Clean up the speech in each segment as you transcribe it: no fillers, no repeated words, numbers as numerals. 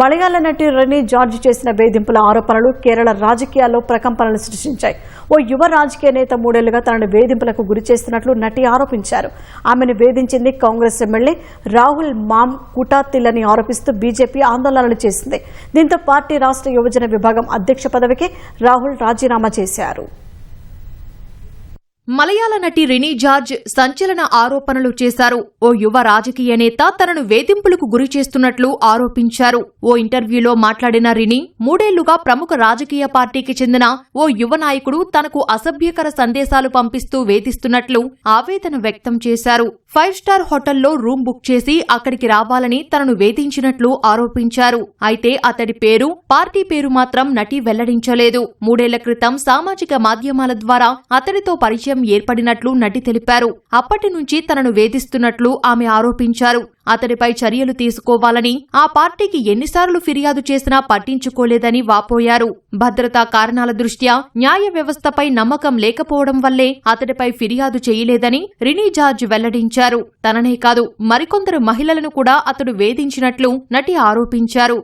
మలయాళ నటి rainy George చేసిన వేధింపుల ఆరోపణలు కేరళ రాజకీయాల్లో ప్రకంపనలు సృష్టించాయి. ఓ యువ రాజకీయ నేత 3 ఏళ్లుగా తనను వేధింపులకు గురి చేస్తున్నట్లు నటి ఆరోపించారు. ఆమెను వేధించింది కాంగ్రెస్ ఎమ్మెల్యే రాహుల్ మామ్ కుటాతిల్ ఆరోపిస్తూ బీజేపీ ఆందోళనలు చేసింది. దీంతో పార్టీ రాష్ట్ర యువజన విభాగం అధ్యక్ష పదవికి రాహుల్ రాజీనామా చేశారు. మలయాళ నటి రెనీ జార్జ్ సంచలన ఆరోపణలు చేశారు. ఓ యువ రాజకీయ నేత తనను వేధింపులకు గురి చేస్తున్నట్లు ఆరోపించారు. ఓ ఇంటర్వ్యూలో మాట్లాడిన రెనీ 3 ఏళ్లుగా ప్రముఖ రాజకీయ పార్టీకి చెందిన ఓ యువ నాయకుడు తనకు అసభ్యకర సందేశాలు పంపిస్తూ వేధిస్తున్నట్లు ఆవేదన వ్యక్తం చేశారు. 5 స్టార్ హోటల్లో రూమ్ బుక్ చేసి అక్కడికి రావాలని తనను వేధించినట్లు ఆరోపించారు. అయితే అతడి పేరు, పార్టీ పేరు మాత్రం నటి వెల్లడించలేదు. 3 ఏళ్ల క్రితం సామాజిక మాధ్యమాల ద్వారా అతడితో పరిచయం ఏర్పడినట్లు నటి తెలిపారు. అప్పటి నుంచి తనను వేధిస్తున్నట్లు ఆమె ఆరోపించారు. అతడిపై చర్యలు తీసుకోవాలని ఆ పార్టీకి ఎన్నిసార్లు ఫిర్యాదు చేసినా పట్టించుకోలేదని వాపోయారు. భద్రతా కారణాల దృష్ట్యా న్యాయ వ్యవస్థపై నమ్మకం లేకపోవడం వల్లే అతడిపై ఫిర్యాదు చేయలేదని రెనీ జార్జ్ వెల్లడించారు. తననే కాదు మరికొందరు మహిళలను కూడా అతడు వేధించినట్లు నటి ఆరోపించారు.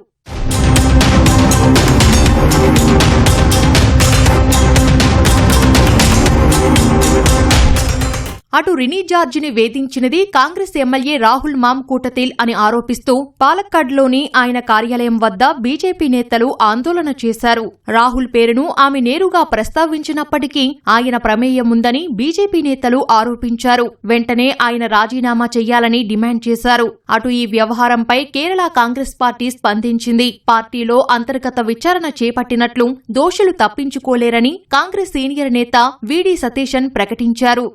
అటు రెనీ జార్జిని వేధించినది కాంగ్రెస్ ఎమ్మెల్యే రాహుల్ మామ్ కుటాతిల్ అని ఆరోపిస్తూ పాలక్కాడ్లోని ఆయన కార్యాలయం వద్ద బీజేపీ నేతలు ఆందోళన చేశారు. రాహుల్ పేరును ఆమె నేరుగా ప్రస్తావించినప్పటికీ ఆయన ప్రమేయం ఉందని బీజేపీ నేతలు ఆరోపించారు. వెంటనే ఆయన రాజీనామా చెయ్యాలని డిమాండ్ చేశారు. అటు ఈ వ్యవహారంపై కేరళ కాంగ్రెస్ పార్టీ స్పందించింది. పార్టీలో అంతర్గత విచారణ చేపట్టినట్లు, దోషులు తప్పించుకోలేరని కాంగ్రెస్ సీనియర్ నేత వీడి సతీశన్ ప్రకటించారు.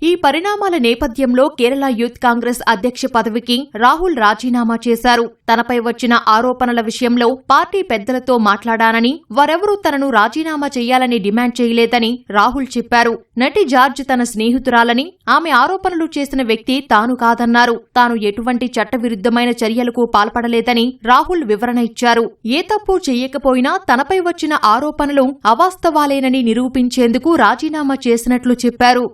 ఈ పరిణామాల నేపథ్యంలో కేరళ యూత్ కాంగ్రెస్ అధ్యక్ష పదవికి రాహుల్ రాజీనామా చేశారు. తనపై వచ్చిన ఆరోపణల విషయంలో పార్టీ పెద్దలతో మాట్లాడానని, వారెవరూ తనను రాజీనామా చేయాలని డిమాండ్ చేయలేదని రాహుల్ చెప్పారు. నటి జార్జ్ తన స్నేహితురాలని, ఆమె ఆరోపణలు చేసిన వ్యక్తి తాను కాదన్నారు. తాను ఎటువంటి చట్టవిరుద్ధమైన చర్యలకు పాల్పడలేదని రాహుల్ వివరణ ఇచ్చారు. ఏ తప్పు చెయ్యకపోయినా తనపై వచ్చిన ఆరోపణలు అవాస్తవాలేనని నిరూపించేందుకు రాజీనామా చేసినట్లు చెప్పారు.